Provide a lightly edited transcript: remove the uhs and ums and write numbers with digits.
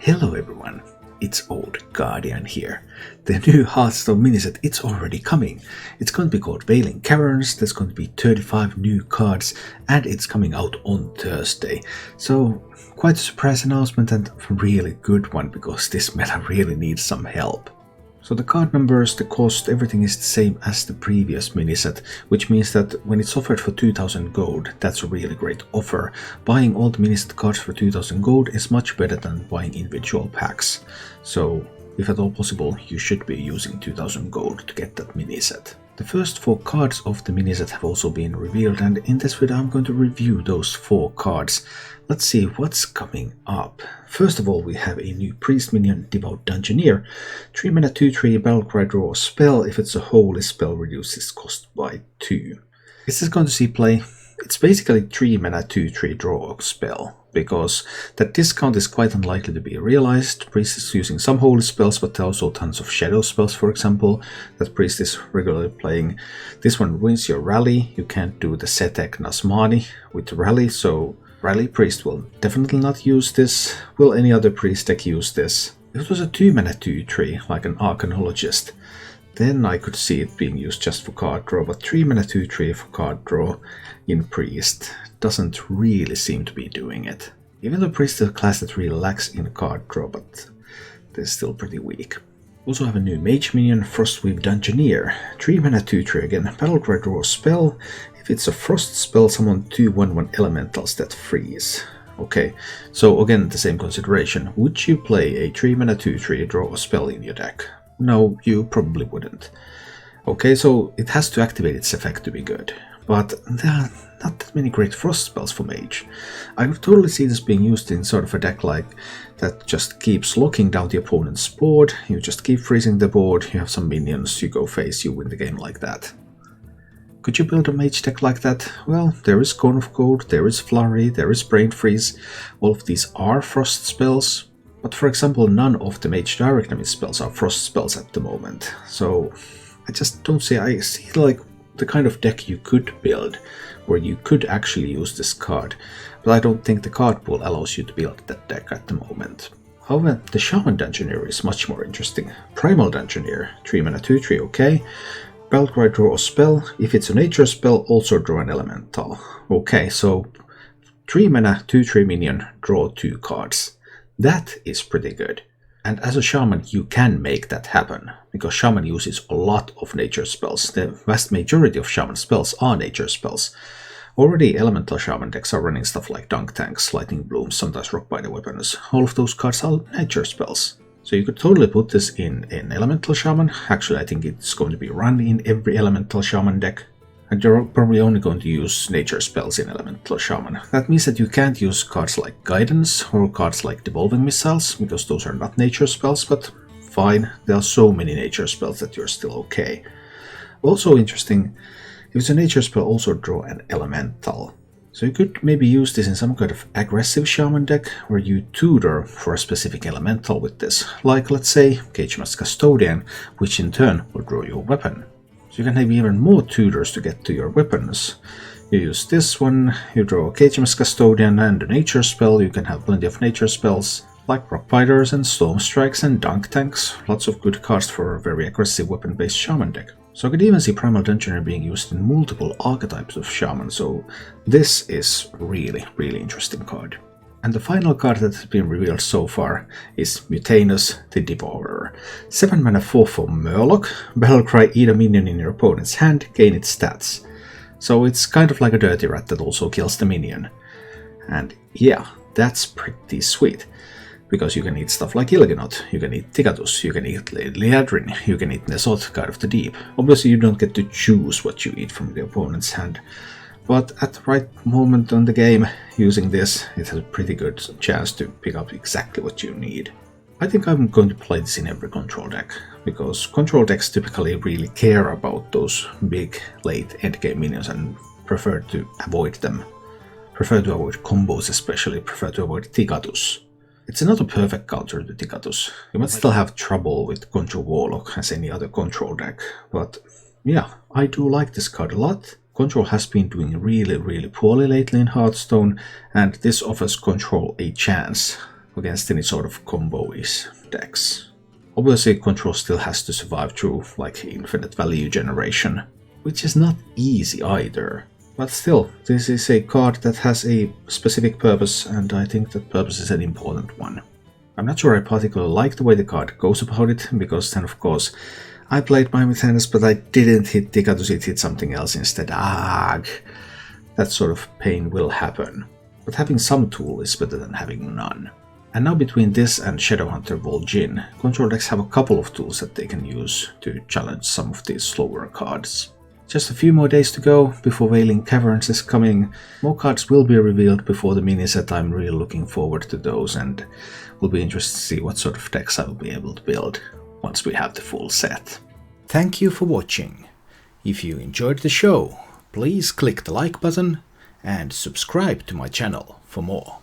Hello everyone, it's Old Guardian here. The new Hearthstone miniset, it's already coming. It's going to be called Wailing Caverns, there's going to be 35 new cards, and it's coming out on Thursday. So, quite a surprise announcement and a really good one, because this meta really needs some help. So the card numbers, the cost, everything is the same as the previous miniset, which means that when it's offered for 2000 gold, that's a really great offer. Buying all the miniset cards for 2000 gold is much better than buying individual packs. So, if at all possible, you should be using 2000 gold to get that miniset. The first 4 cards of the miniset have also been revealed, and in this video I'm going to review those 4 cards. Let's see what's coming up. First of all, we have a new priest minion, Devout Dungeoneer. 3 mana 2/3 battlecry, draw a spell. If it's a holy spell, reduces cost by 2. Is this going to see play? It's basically 3 mana 2/3 draw a spell, because that discount is quite unlikely to be realized. Priest is using some holy spells, but also tons of shadow spells, for example, that priest is regularly playing. This one ruins your rally. You can't do the Setek Nasmani with rally, so rally priest will definitely not use this. Will any other priest deck use this? If it was a 2 mana 2/3, like an Arcanologist, then I could see it being used just for card draw, but 3 mana 2/3 for card draw in priest doesn't really seem to be doing it. Even though priest is a class that really lacks in card draw, but they're still pretty weak. Also have a new mage minion, Frostwith Dungeoneer. 3 mana 2/3 again, battlecry, draw a spell. If it's a frost spell, summon 2 1/1 elementals that freeze. Okay, so again the same consideration. Would you play a 3 mana 2/3 draw a spell in your deck? No, you probably wouldn't. Okay, so it has to activate its effect to be good. But there are not that many great frost spells for mage. I could totally see this being used in sort of a deck like that just keeps locking down the opponent's board. You just keep freezing the board, you have some minions, you go face, you win the game like that. Could you build a mage deck like that? Well, there is Cone of Gold, there is Flurry, there is Brain Freeze. All of these are frost spells. But for example, none of the Mage direct damage spells are frost spells at the moment. So I just don't see, I see like the kind of deck you could build where you could actually use this card. But I don't think the card pool allows you to build that deck at the moment. However, the Shaman Dungeoneer is much more interesting. Primal Dungeoneer, 3 mana 2/3, okay. Battlecry, draw a spell. If it's a nature spell, also draw an elemental. Okay, so 3 mana 2/3 minion, draw 2 cards. That is pretty good. And as a shaman, you can make that happen, because shaman uses a lot of nature spells. The vast majority of shaman spells are nature spells. Already elemental shaman decks are running stuff like Dunk Tanks, Lightning Blooms, sometimes Rock Biter Weapons. All of those cards are nature spells. So you could totally put this in an elemental shaman. Actually, I think it's going to be run in every elemental shaman deck. And you're probably only going to use nature spells in Elemental Shaman. That means that you can't use cards like Guidance or cards like Devolving Missiles, because those are not nature spells, but fine, there are so many nature spells that you're still okay. Also interesting, if it's a nature spell, also draw an Elemental. So you could maybe use this in some kind of aggressive Shaman deck, where you tutor for a specific Elemental with this, like let's say Cage-Mask Custodian, which in turn will draw you a weapon. So you can have even more tutors to get to your weapons. You use this one, you draw a Cage-Mask Custodian and a nature spell. You can have plenty of nature spells, like Rock Biters and Storm Strikes and Dunk Tanks. Lots of good cards for a very aggressive weapon-based shaman deck. So I could even see Primal Dungeoneer being used in multiple archetypes of shaman, so this is really interesting card. And the final card that has been revealed so far is Mutanus the Devourer. 7 mana 4/4 Murloc. Battlecry, eat a minion in your opponent's hand, gain its stats. So it's kind of like a dirty rat that also kills the minion. And yeah, that's pretty sweet. Because you can eat stuff like Ilgenot, you can eat Tigatus, you can eat Liadrin, you can eat Nesot, God of the Deep. Obviously you don't get to choose what you eat from the opponent's hand. But at the right moment on the game, using this, it has a pretty good chance to pick up exactly what you need. I think I'm going to play this in every control deck, because control decks typically really care about those big late endgame minions and prefer to avoid them. Prefer to avoid combos especially, prefer to avoid Tigatus. It's not a perfect counter to Tigatus. You might still have trouble with Control Warlock as any other control deck, but yeah, I do like this card a lot. Control has been doing really poorly lately in Hearthstone, and this offers Control a chance against any sort of combo-ish decks. Obviously, control still has to survive through like infinite value generation, which is not easy either. But still, this is a card that has a specific purpose, and I think that purpose is an important one. I'm not sure I particularly like the way the card goes about it, because then of course I played my Mutanus, but I didn't hit Dikatus, it hit something else instead. That sort of pain will happen. But having some tool is better than having none. And now between this and Shadowhunter Vol'jin, control decks have a couple of tools that they can use to challenge some of these slower cards. Just a few more days to go before Wailing Caverns is coming. More cards will be revealed before the mini set. I'm really looking forward to those, and will be interested to see what sort of decks I will be able to build once we have the full set. Thank you for watching. If you enjoyed the show, please click the like button and subscribe to my channel for more.